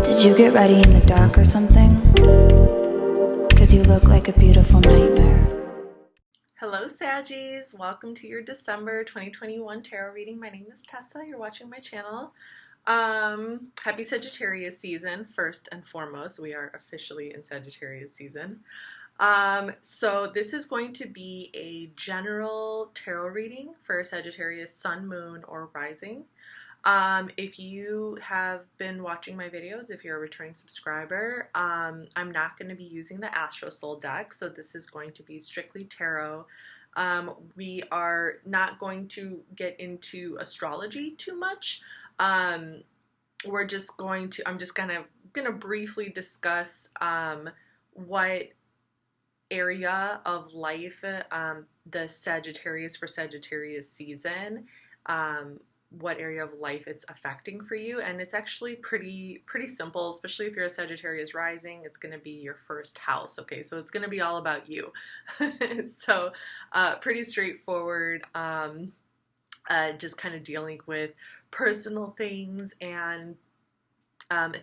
Did you get ready in the dark or something? Cause you look like a beautiful nightmare. Hello Saggies, welcome to your December 2021 tarot reading. My name is Tessa, you're watching my channel. Happy Sagittarius season, first and foremost. We are officially in Sagittarius season. So this is going to be a general tarot reading for Sagittarius sun, moon, or rising. If you have been watching my videos, if you're a returning subscriber, I'm not going to be using the Astro Soul deck, so this is going to be strictly tarot. We are not going to get into astrology too much. We're just going to, I'm just gonna briefly discuss what area of life the Sagittarius for Sagittarius season, what area of life it's affecting for you. And it's actually pretty simple, especially if you're a Sagittarius rising. It's going to be your first house, okay? So it's going to be all about you. So pretty straightforward, just kind of dealing with personal things and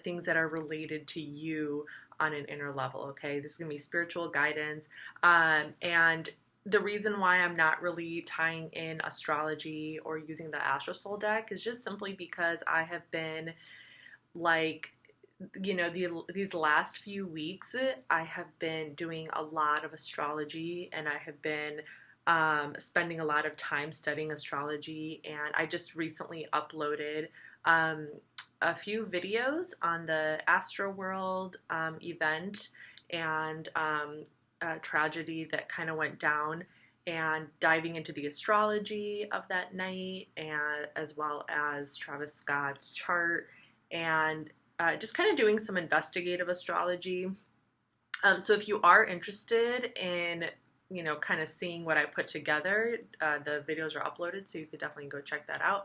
things that are related to you on an inner level, okay? This is going to be spiritual guidance, and the reason why I'm not really tying in astrology or using the Astro Soul deck is just simply because I have been, like, you know, these last few weeks, I have been doing a lot of astrology, and I have been spending a lot of time studying astrology, and I just recently uploaded a few videos on the Astro World event and tragedy that kind of went down, and diving into the astrology of that night, and as well as Travis Scott's chart, and just kind of doing some investigative astrology. So if you are interested in, you know, kind of seeing what I put together, the videos are uploaded, so you could definitely go check that out.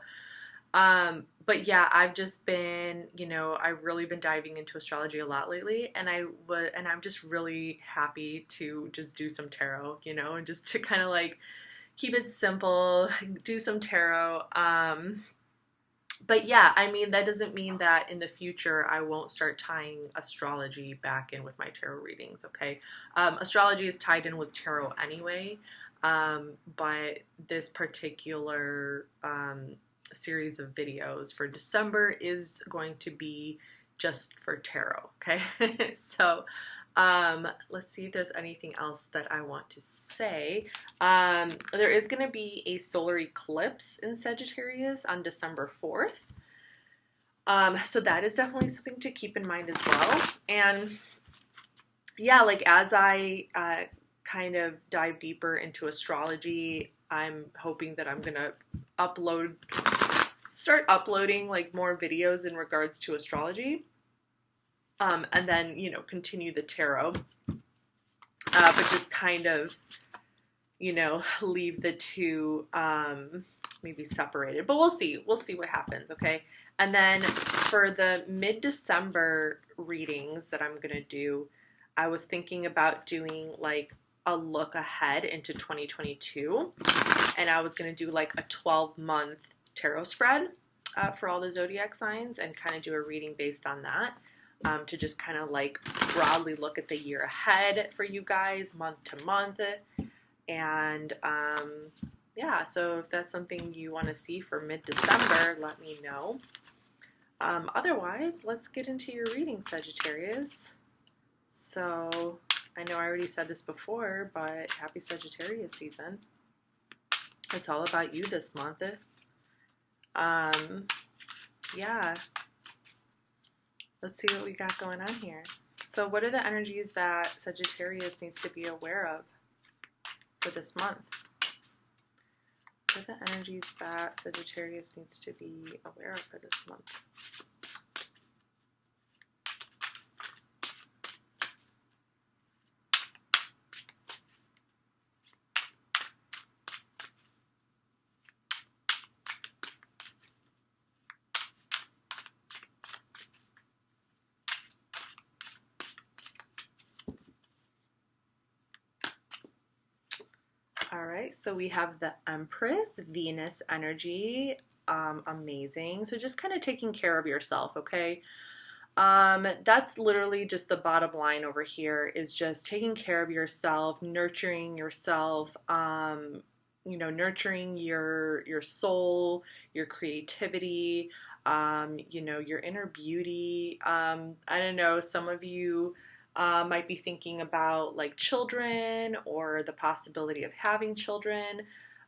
But yeah, I've just been, you know, I've really been diving into astrology a lot lately, and I'm just really happy to just do some tarot, you know, and just to kind of like keep it simple, do some tarot. But yeah, I mean, that doesn't mean that in the future I won't start tying astrology back in with my tarot readings, okay? Astrology is tied in with tarot anyway, but this particular series of videos for December is going to be just for tarot, okay? So let's see if there's anything else that I want to say. There is going to be a solar eclipse in Sagittarius on December 4th. So that is definitely something to keep in mind as well. And yeah, like as I kind of dive deeper into astrology, I'm hoping that I'm going to start uploading like more videos in regards to astrology, and then, you know, continue the tarot, but just kind of, you know, leave the two maybe separated, but we'll see what happens, okay? And then for the mid-December readings that I'm gonna do, I was thinking about doing like a look ahead into 2022, and I was going to do like a 12-month tarot spread for all the zodiac signs, and kind of do a reading based on that, to just kind of like broadly look at the year ahead for you guys, month to month. And yeah, so if that's something you want to see for mid-December, let me know. Otherwise, let's get into your reading, Sagittarius. So I know I already said this before, but happy Sagittarius season. It's all about you this month. Yeah. Let's see what we got going on here. So what are the energies that Sagittarius needs to be aware of for this month? What are the energies that Sagittarius needs to be aware of for this month? All right, so we have the Empress, Venus energy, amazing. So just kind of taking care of yourself, okay? That's literally just the bottom line over here, is just taking care of yourself, nurturing yourself, nurturing your soul, your creativity, your inner beauty. I don't know, some of you might be thinking about like children or the possibility of having children.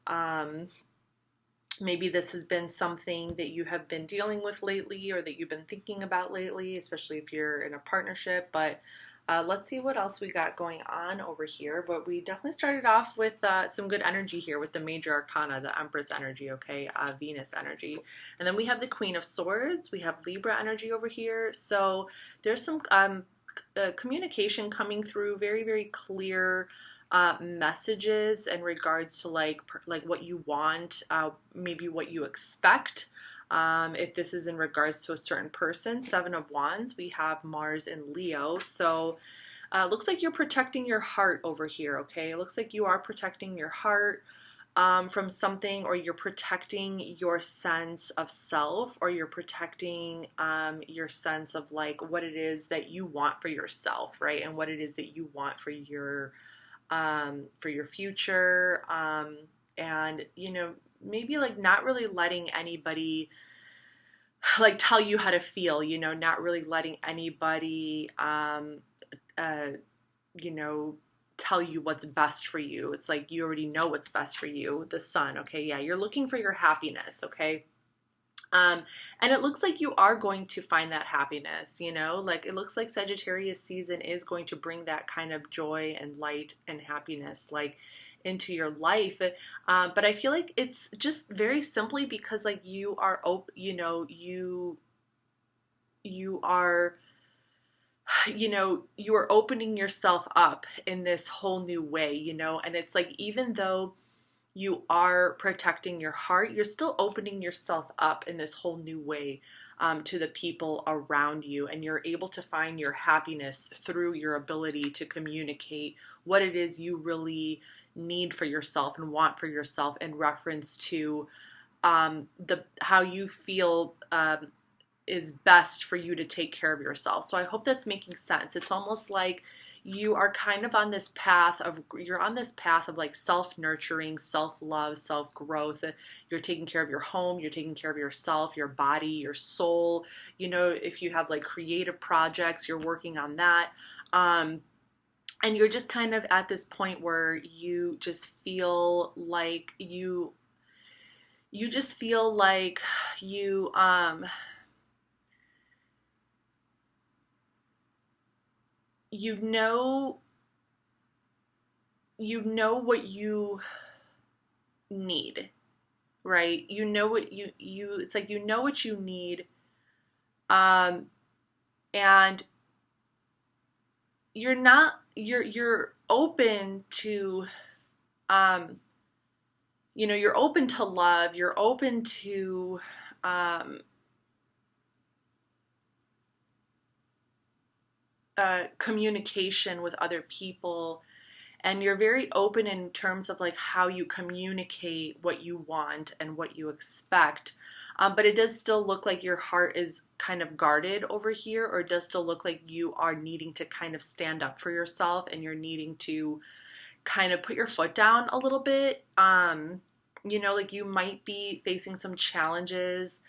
Um, Maybe this has been something that you have been dealing with lately or that you've been thinking about lately, especially if you're in a partnership. But let's see what else we got going on over here. But we definitely started off with some good energy here with the major arcana, the Empress energy, okay, Venus energy. And then we have the Queen of Swords. We have Libra energy over here. So there's some communication coming through, very, very clear messages in regards to like what you want, maybe what you expect. If this is in regards to a certain person, Seven of Wands, we have Mars in Leo. So looks like you're protecting your heart over here, okay? It looks like you are protecting your heart from something, or you're protecting your sense of self, or you're protecting your sense of like what it is that you want for yourself, right? And what it is that you want for your future, and maybe like not really letting anybody like tell you how to feel, not really letting anybody tell you what's best for you. It's like you already know what's best for you, the Sun, okay? Yeah, you're looking for your happiness, okay? And it looks like you are going to find that happiness, like it looks like Sagittarius season is going to bring that kind of joy and light and happiness like into your life. But I feel like it's just very simply because like you are you are you are opening yourself up in this whole new way, and it's like even though you are protecting your heart, you're still opening yourself up in this whole new way to the people around you. And you're able to find your happiness through your ability to communicate what it is you really need for yourself and want for yourself in reference to how you feel is best for you to take care of yourself. So I hope that's making sense. It's almost like you are kind of on this path of like self-nurturing, self-love, self-growth. You're taking care of your home, you're taking care of yourself, your body, your soul. If you have like creative projects, you're working on that. And you're just kind of at this point where you just feel like you just feel like you what you need, right? What it's like what you need, and you're open to you're open to love, you're open to communication with other people, and you're very open in terms of like how you communicate what you want and what you expect. But it does still look like your heart is kind of guarded over here, or it does still look like you are needing to kind of stand up for yourself, and you're needing to kind of put your foot down a little bit. Like you might be facing some challenges,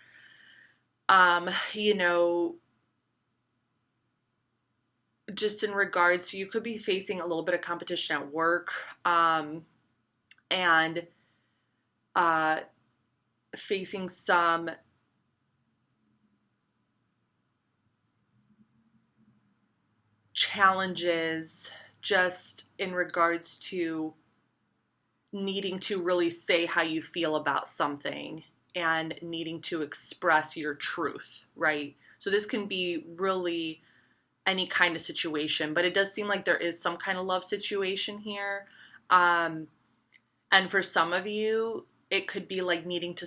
just in regards to, you could be facing a little bit of competition at work, and facing some challenges just in regards to needing to really say how you feel about something and needing to express your truth, right? So this can be really any kind of situation, but it does seem like there is some kind of love situation here. And for some of you, it could be like needing to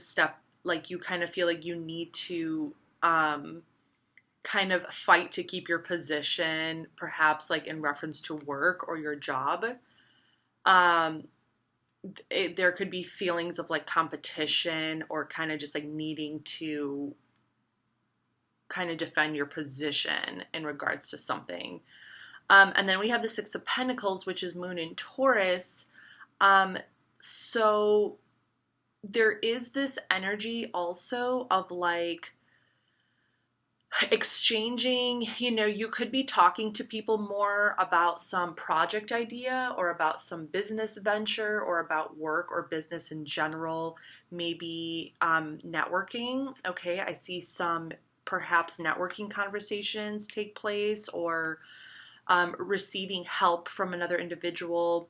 like you kind of feel like you need to kind of fight to keep your position, perhaps like in reference to work or your job. There could be feelings of like competition, or kind of just like needing to kind of defend your position in regards to something. And then we have the Six of Pentacles, which is Moon in Taurus. So there is this energy also of like exchanging, you know, you could be talking to people more about some project idea or about some business venture or about work or business in general, maybe networking. Okay, I see some perhaps networking conversations take place, or receiving help from another individual,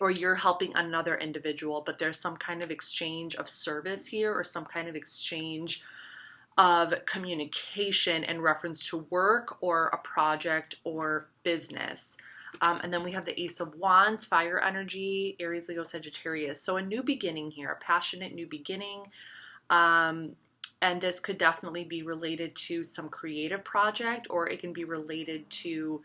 or you're helping another individual, but there's some kind of exchange of service here, or some kind of exchange of communication in reference to work or a project or business. And then we have the Ace of Wands, fire energy, Aries, Leo, Sagittarius. So a new beginning here, a passionate new beginning. And this could definitely be related to some creative project, or it can be related to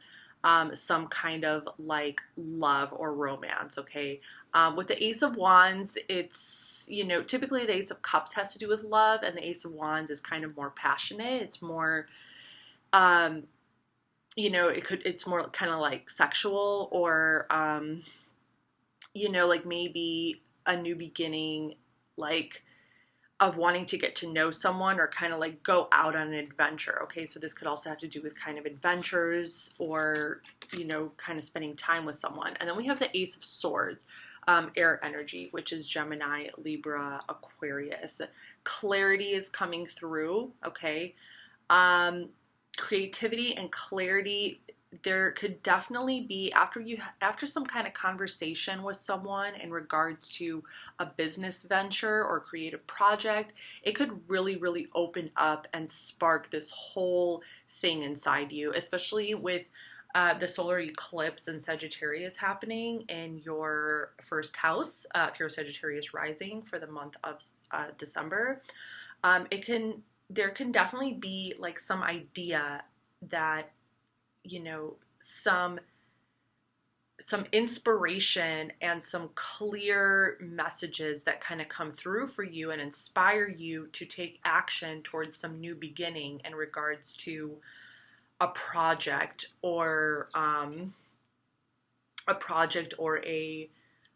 some kind of like love or romance, okay? With the Ace of Wands, it's, you know, typically the Ace of Cups has to do with love, and the Ace of Wands is kind of more passionate. It's more, you know, it's more kind of like sexual, or, you know, like maybe a new beginning, like of wanting to get to know someone, or kind of like go out on an adventure. Okay, so this could also have to do with kind of adventures, or, you know, kind of spending time with someone. And then we have the Ace of Swords, air energy, which is Gemini, Libra, Aquarius. Clarity is coming through. Okay, creativity and clarity. There could definitely be, after some kind of conversation with someone in regards to a business venture or creative project, it could really, really open up and spark this whole thing inside you, especially with the solar eclipse in Sagittarius happening in your first house, if you're Sagittarius rising for the month of December. There can definitely be like some idea that, you know, some inspiration and some clear messages that kind of come through for you and inspire you to take action towards some new beginning in regards to a project, or a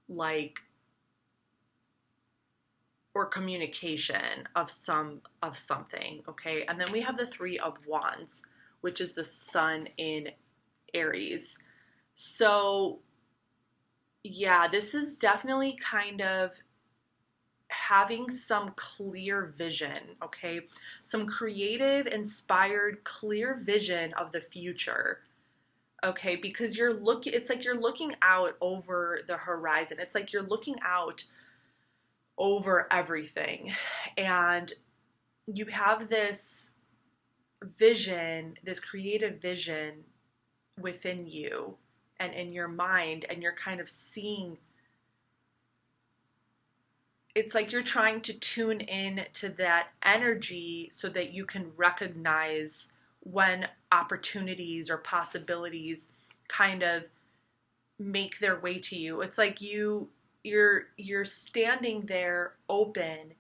like, or communication of something. Okay, and then we have the Three of Wands, which is the Sun in Aries. So yeah, this is definitely kind of having some clear vision, okay? Some creative, inspired, clear vision of the future, okay? Because it's like you're looking out over the horizon. It's like you're looking out over everything, and you have this vision, this creative vision within you and in your mind, and you're kind of seeing, it's like you're trying to tune in to that energy so that you can recognize when opportunities or possibilities kind of make their way to you. It's like you're standing there open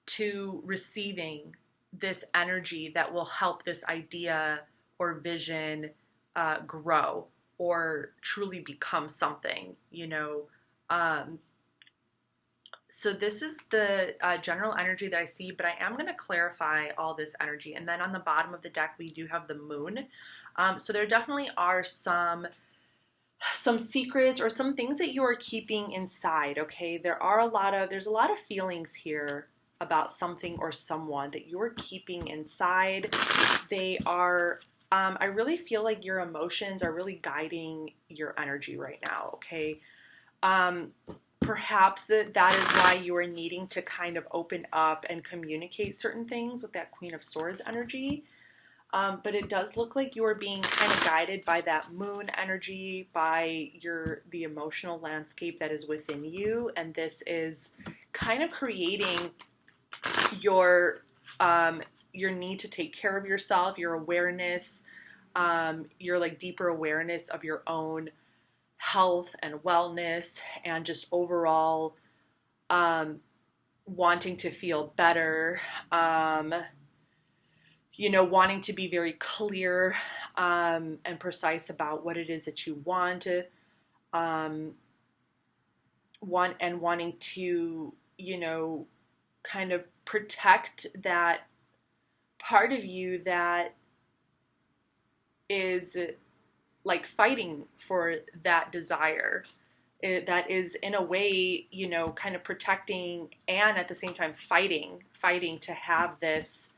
to receiving this energy that will help this idea or vision grow or truly become something, you know. So this is the general energy that I see, but I am going to clarify all this energy. And then on the bottom of the deck, we do have the moon. So there definitely are some secrets or some things that you are keeping inside, okay? There's a lot of feelings here about something or someone that you're keeping inside. They are, I really feel like your emotions are really guiding your energy right now, okay? Perhaps that is why you are needing to kind of open up and communicate certain things with that Queen of Swords energy. But it does look like you are being kind of guided by that moon energy, by the emotional landscape that is within you. And this is kind of creating your need to take care of yourself, your awareness, your like deeper awareness of your own health and wellness, and just overall wanting to feel better. you know, wanting to be very clear and precise about what it is that you want, wanting to, you know, kind of protect that part of you that is like fighting for that desire. That is in a way, you know, kind of protecting and at the same time fighting to have this,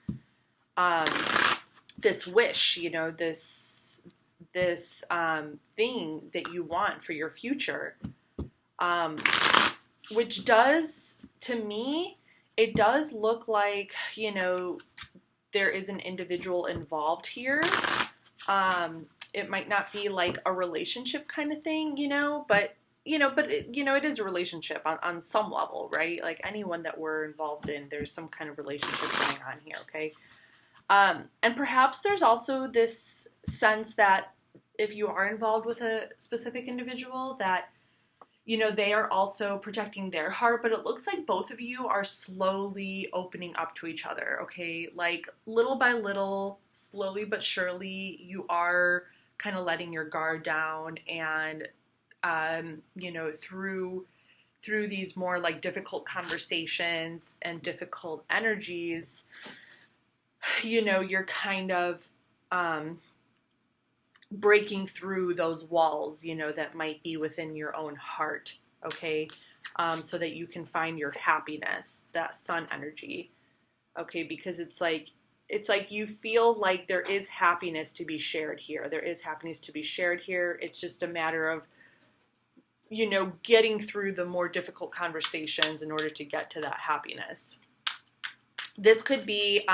this wish, you know, this thing that you want for your future, which does, to me, it does look like, you know, there is an individual involved here. It might not be like a relationship kind of thing, you know, but it is a relationship on some level, right? Like anyone that we're involved in, there's some kind of relationship going on here, okay? And perhaps there's also this sense that if you are involved with a specific individual, that, you know, they are also protecting their heart, but it looks like both of you are slowly opening up to each other, okay? Like little by little, slowly but surely, you are kind of letting your guard down, and you know, through these more like difficult conversations and difficult energies, you know, you're kind of breaking through those walls, you know, that might be within your own heart, okay? So that you can find your happiness, that sun energy, okay? Because it's like you feel like there is happiness to be shared here. There is happiness to be shared here. It's just a matter of, you know, getting through the more difficult conversations in order to get to that happiness. This could be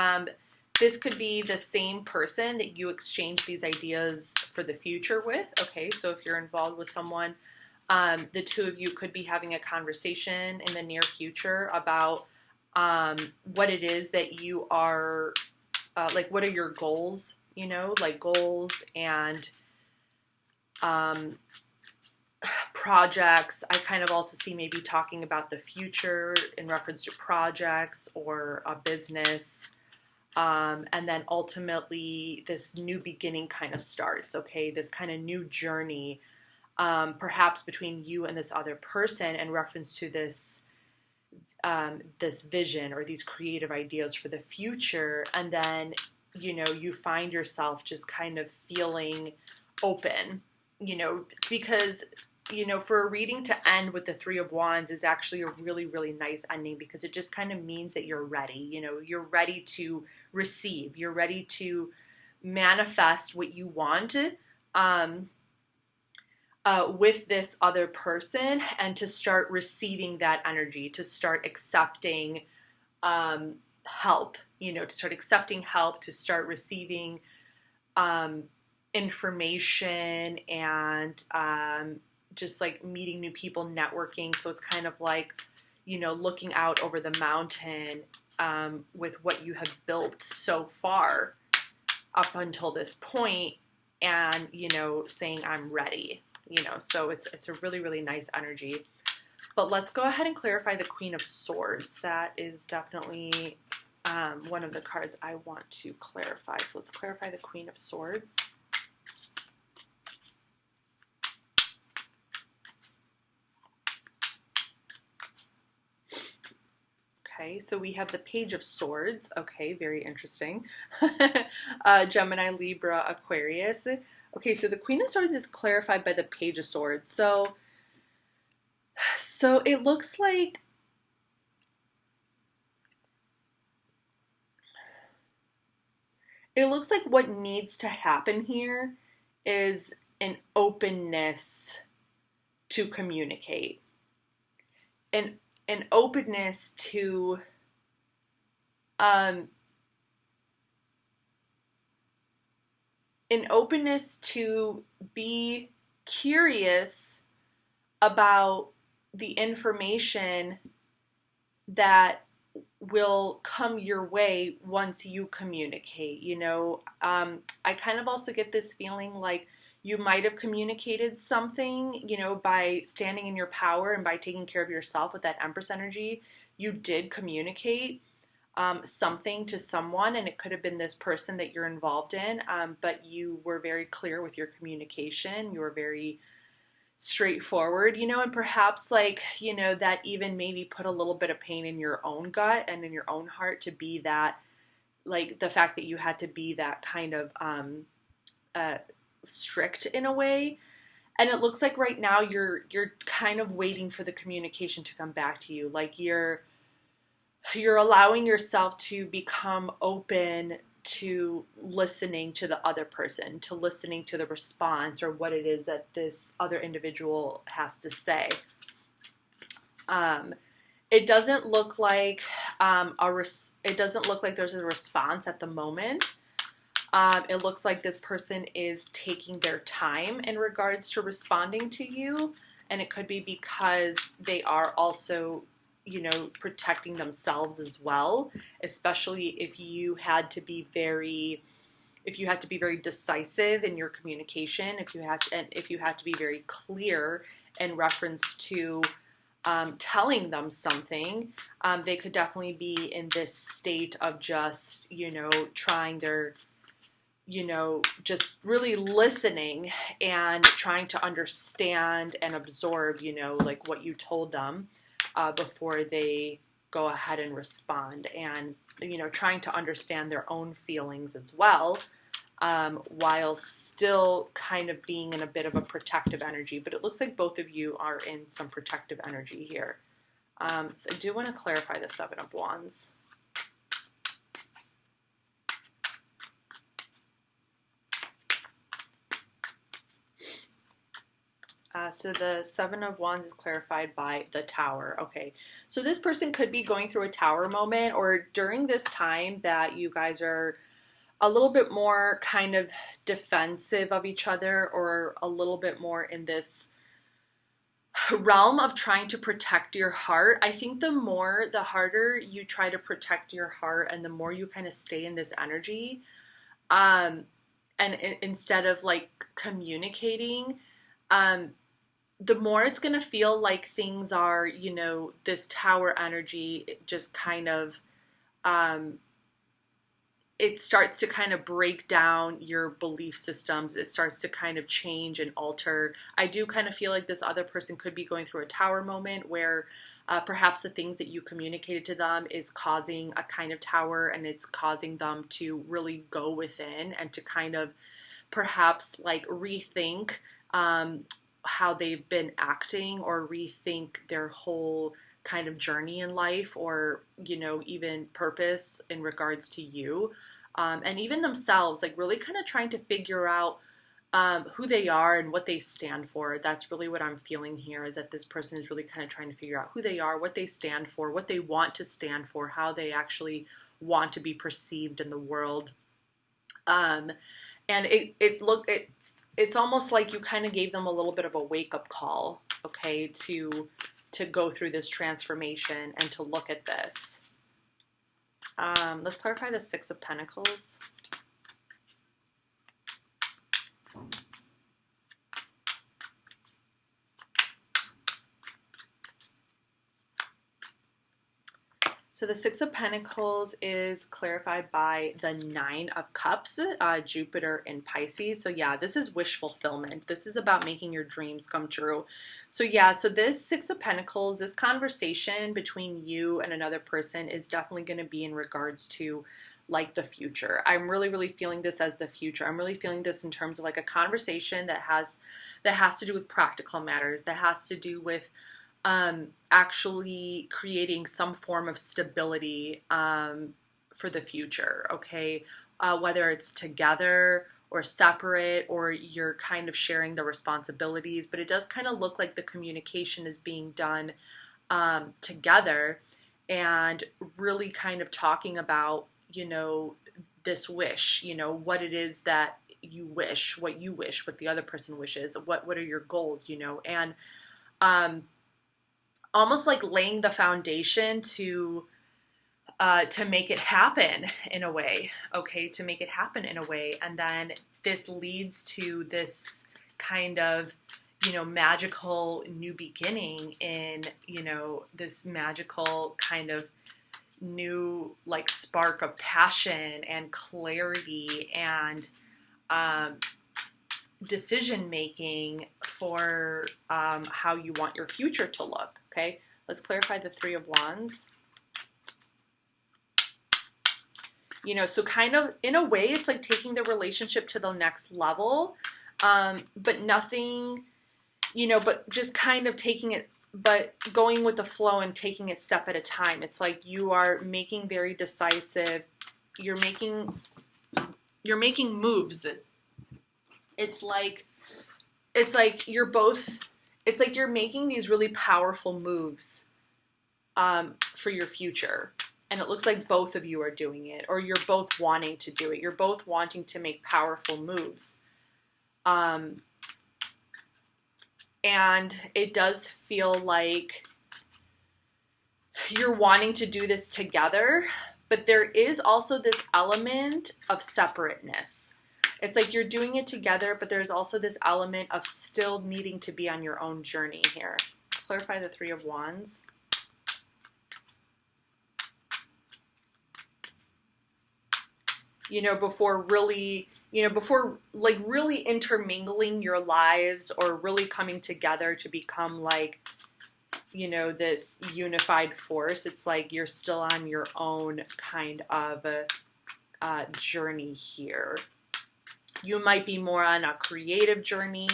the same person that you exchange these ideas for the future with, okay? So if you're involved with someone, the two of you could be having a conversation in the near future about what it is that you are, like what are your goals, you know, like goals and projects. I kind of also see maybe talking about the future in reference to projects or a business. And then ultimately this new beginning kind of starts, okay? This kind of new journey, perhaps between you and this other person in reference to this, this vision or these creative ideas for the future. And then, you know, you find yourself just kind of feeling open, you know, because, you know, for a reading to end with the Three of Wands is actually a really, really nice ending, because it just kind of means that you're ready, you know, you're ready to receive, you're ready to manifest what you want with this other person, and to start receiving that energy, to start accepting help, you know, to start accepting help, to start receiving information and just like meeting new people, networking. So it's kind of like, you know, looking out over the mountain with what you have built so far up until this point, and, you know, saying I'm ready, you know. So it's a really, really nice energy. But let's go ahead and clarify the Queen of Swords. That is definitely one of the cards I want to clarify. So let's clarify the Queen of Swords. Okay, so we have the Page of Swords. Okay, very interesting. Gemini, Libra, Aquarius. Okay, so the Queen of Swords is clarified by the Page of Swords. So it looks like what needs to happen here is an openness to communicate. An openness to be curious about the information that will come your way once you communicate, you know. I kind of also get this feeling like you might have communicated something, you know, by standing in your power and by taking care of yourself with that Empress energy. You did communicate, something to someone, and it could have been this person that you're involved in, but you were very clear with your communication. You were very straightforward, and perhaps like, that even maybe put a little bit of pain in your own gut and in your own heart to be that, like the fact that you had to be that kind of strict in a way. And it looks like right now you're kind of waiting for the communication to come back to you. Like you're allowing yourself to become open to listening to the other person, to listening to the response or what it is that this other individual has to say. It doesn't look like it doesn't look like there's a response at the moment. It looks like this person is taking their time in regards to responding to you, and it could be because they are also, protecting themselves as well, especially if you had to be very decisive in your communication, if you had to be very clear in reference to telling them something. They could definitely be in this state of just, trying their, just really listening and trying to understand and absorb, like what you told them before they go ahead and respond, and, trying to understand their own feelings as well, while still kind of being in a bit of a protective energy. But it looks like both of you are in some protective energy here. So I do want to clarify the Seven of Wands. So the Seven of Wands is clarified by the Tower. Okay, so this person could be going through a Tower moment, or during this time that you guys are a little bit more kind of defensive of each other, or a little bit more in this realm of trying to protect your heart. I think the harder you try to protect your heart, and the more you kind of stay in this energy, and instead of like communicating, the more it's going to feel like things are, this Tower energy, it just kind of, it starts to kind of break down your belief systems. It starts to kind of change and alter. I do kind of feel like this other person could be going through a Tower moment where perhaps the things that you communicated to them is causing a kind of Tower, and it's causing them to really go within and to kind of perhaps like rethink how they've been acting, or rethink their whole kind of journey in life, or, even purpose in regards to you, and even themselves, like really kind of trying to figure out who they are and what they stand for. That's really what I'm feeling here, is that this person is really kind of trying to figure out who they are, what they stand for, what they want to stand for, how they actually want to be perceived in the world. And it's almost like you kind of gave them a little bit of a wake-up call, okay, to go through this transformation and to look at this. Let's clarify the Six of Pentacles. So the Six of Pentacles is clarified by the Nine of Cups, Jupiter in Pisces. So yeah, this is wish fulfillment. This is about making your dreams come true. So yeah, so this Six of Pentacles, this conversation between you and another person is definitely going to be in regards to like the future. I'm really, really feeling this as the future. I'm really feeling this in terms of like a conversation that has to do with practical matters, that has to do with actually creating some form of stability for the future, okay? Whether it's together or separate, or you're kind of sharing the responsibilities, but it does kind of look like the communication is being done together, and really kind of talking about, this wish, what it is that you wish, what the other person wishes, what are your goals, and almost like laying the foundation to make it happen in a way, okay, to make it happen in a way. And then this leads to this kind of, magical new beginning in, this magical kind of, new like spark of passion and clarity and decision making for how you want your future to look. Okay, let's clarify the Three of Wands. You know, so kind of in a way, it's like taking the relationship to the next level, but nothing, you know, but just kind of taking it, but going with the flow and taking it step at a time. It's like you are making very decisive, you're making moves. It's like you're both, it's like you're making these really powerful moves for your future. And it looks like both of you are doing it, or you're both wanting to do it. You're both wanting to make powerful moves. And it does feel like you're wanting to do this together, but there is also this element of separateness. It's like you're doing it together, but there's also this element of still needing to be on your own journey here. Let's clarify the Three of Wands. You know, before really, you know, before like really intermingling your lives or really coming together to become like, you know, this unified force, it's like you're still on your own kind of a journey here. You might be more on a creative journey,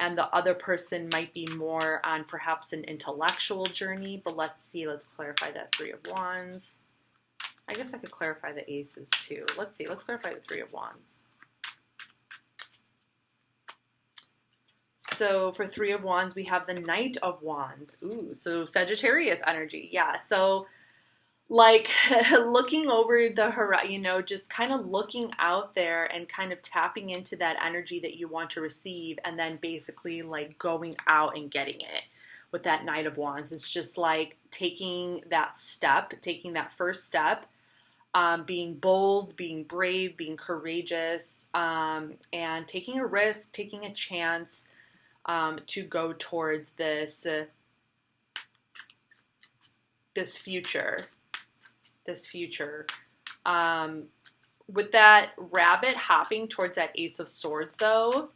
and the other person might be more on perhaps an intellectual journey. But let's see, let's clarify that Three of Wands. I guess I could clarify the aces too. Let's see. Let's clarify the Three of Wands. So for Three of Wands, we have the Knight of Wands. Ooh, so Sagittarius energy. Yeah. So like looking over the horizon, you know, just kind of looking out there and kind of tapping into that energy that you want to receive, and then basically like going out and getting it. With that Knight of Wands, it's just like taking that step, taking that first step, being bold, being brave, being courageous, and taking a risk, taking a chance to go towards this future. With that rabbit hopping towards that Ace of Swords, though,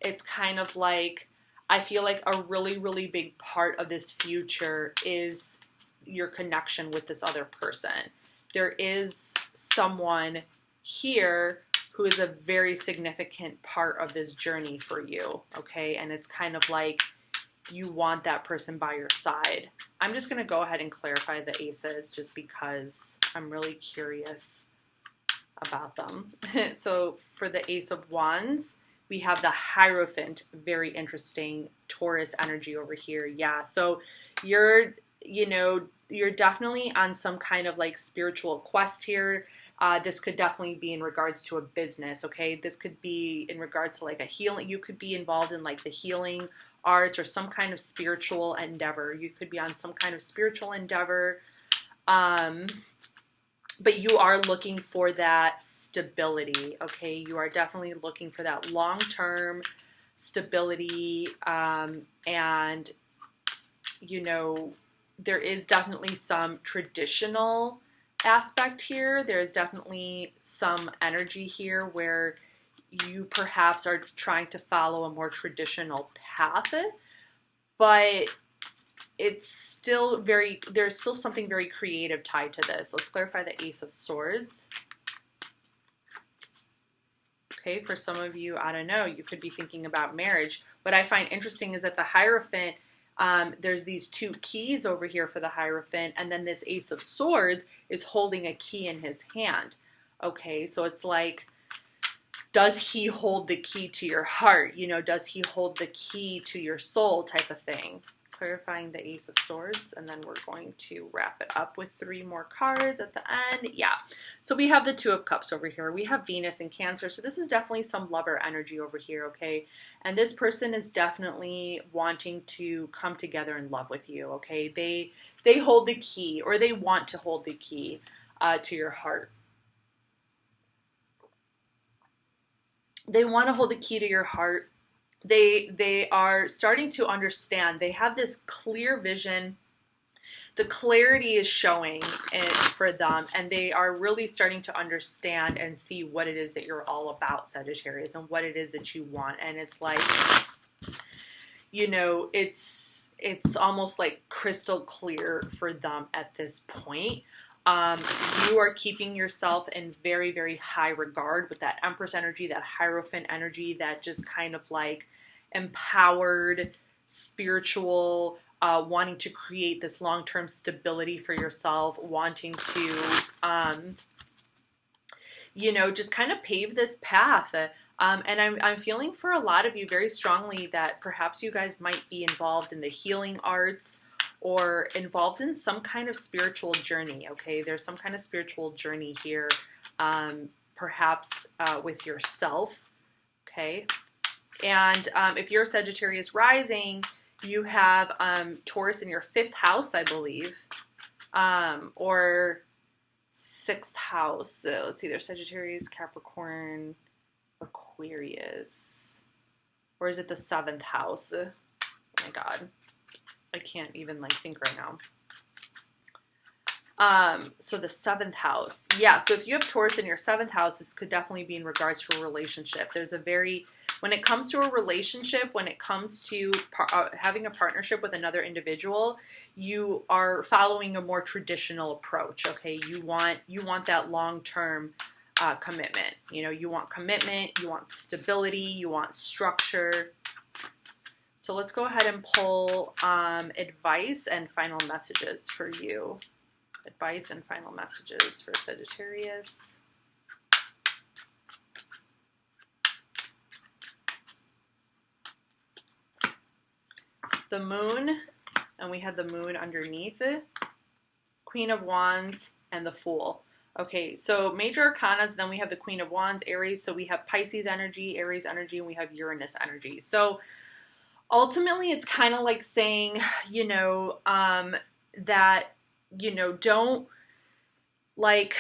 it's kind of like, I feel like a really, really big part of this future is your connection with this other person. There is someone here who is a very significant part of this journey for you, okay? And it's kind of like you want that person by your side. I'm just going to go ahead and clarify the aces just because I'm really curious about them. So for the Ace of Wands, we have the Hierophant, very interesting Taurus energy over here. Yeah, so you're definitely on some kind of like spiritual quest here. This could definitely be in regards to a business, okay? This could be in regards to like a healing. You could be involved in like the healing arts or some kind of spiritual endeavor. You could be on some kind of spiritual endeavor. But you are looking for that stability, okay? You are definitely looking for that long-term stability, and, you know, there is definitely some traditional aspect here. There's definitely some energy here where you perhaps are trying to follow a more traditional path, but it's still there's still something very creative tied to this. Let's clarify the Ace of Swords. Okay, for some of you, I don't know, you could be thinking about marriage. What I find interesting is that the Hierophant, there's these two keys over here for the Hierophant, and then this Ace of Swords is holding a key in his hand. Okay, so it's like, does he hold the key to your heart? You know, does he hold the key to your soul type of thing? Clarifying the Ace of Swords, and then we're going to wrap it up with 3 more cards at the end. Yeah, so we have the Two of Cups over here. We have Venus in Cancer, so this is definitely some lover energy over here, okay? And this person is definitely wanting to come together in love with you, okay? They hold the key, or they want to hold the key to your heart. They want to hold the key to your heart. They are starting to understand. They have this clear vision. the clarity is showing for them, and they are really starting to understand and see what it is that you're all about, Sagittarius, and what it is that you want. And it's like, you know, it's almost like crystal clear for them at this point. You are keeping yourself in very, very high regard with that Empress energy, that Hierophant energy, that just kind of like empowered, spiritual, wanting to create this long-term stability for yourself, wanting to, you know, just kind of pave this path. And I'm feeling for a lot of you very strongly that perhaps you guys might be involved in the healing arts, or involved in some kind of spiritual journey, okay? There's some kind of spiritual journey here, perhaps with yourself, okay? And if you're Sagittarius rising, you have Taurus in your 5th house, I believe, or 6th house. Let's see, there's Sagittarius, Capricorn, Aquarius, or is it the 7th house? Oh my God. I can't even like think right now. So the 7th house. Yeah. So if you have Taurus in your 7th house, this could definitely be in regards to a relationship. There's a very, when it comes to a relationship, when it comes to having a partnership with another individual, you are following a more traditional approach. Okay. You want that long-term commitment. You know, you want commitment, you want stability, you want structure. So let's go ahead and pull advice and final messages for you. Advice and final messages for Sagittarius. The Moon, and we had the Moon underneath it. Queen of Wands and the Fool. Okay, so major arcanas, then we have the Queen of Wands, Aries. So we have Pisces energy, Aries energy, and we have Uranus energy. So ultimately, it's kind of like saying, you know, that, you know, don't, like,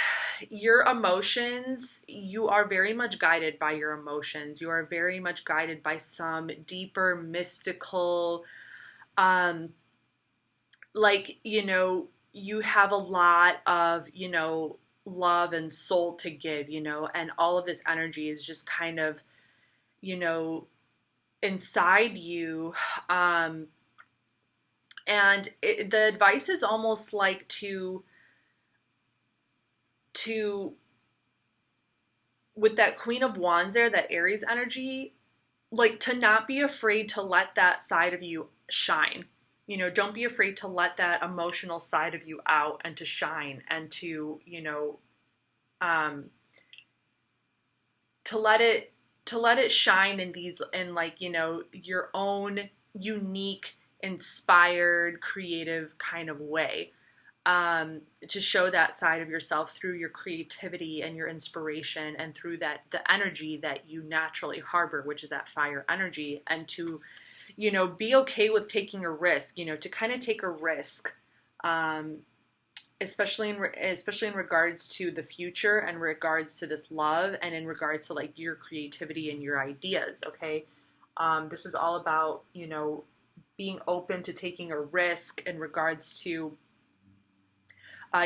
your emotions, you are very much guided by your emotions. You are very much guided by some deeper, mystical, like, you know, you have a lot of, you know, love and soul to give, you know, and all of this energy is just kind of, you know, inside you. And the advice is almost like to with that Queen of Wands there, that Aries energy, like to not be afraid to let that side of you shine. You know, don't be afraid to let that emotional side of you out and to shine, and to, you know, to let it shine in these, in like, you know, your own unique, inspired, creative kind of way. To show that side of yourself through your creativity and your inspiration, and through that, the energy that you naturally harbor, which is that fire energy, and to, you know, be okay with taking a risk, you know, to kind of take a risk, especially in regards to the future, and regards to this love, and in regards to like your creativity and your ideas. Okay. This is all about, you know, being open to taking a risk in regards to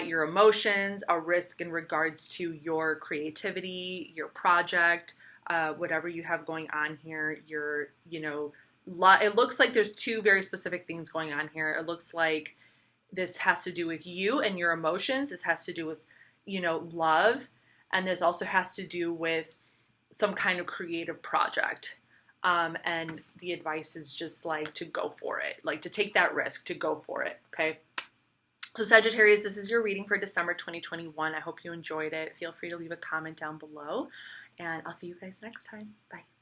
your emotions, a risk in regards to your creativity, your project, whatever you have going on here. Your, you know, it looks like there's two very specific things going on here. It looks like this has to do with you and your emotions. This has to do with, you know, love. And this also has to do with some kind of creative project. And the advice is just like to go for it, like to take that risk, to go for it. Okay. So Sagittarius, this is your reading for December 2021. I hope you enjoyed it. Feel free to leave a comment down below, and I'll see you guys next time. Bye.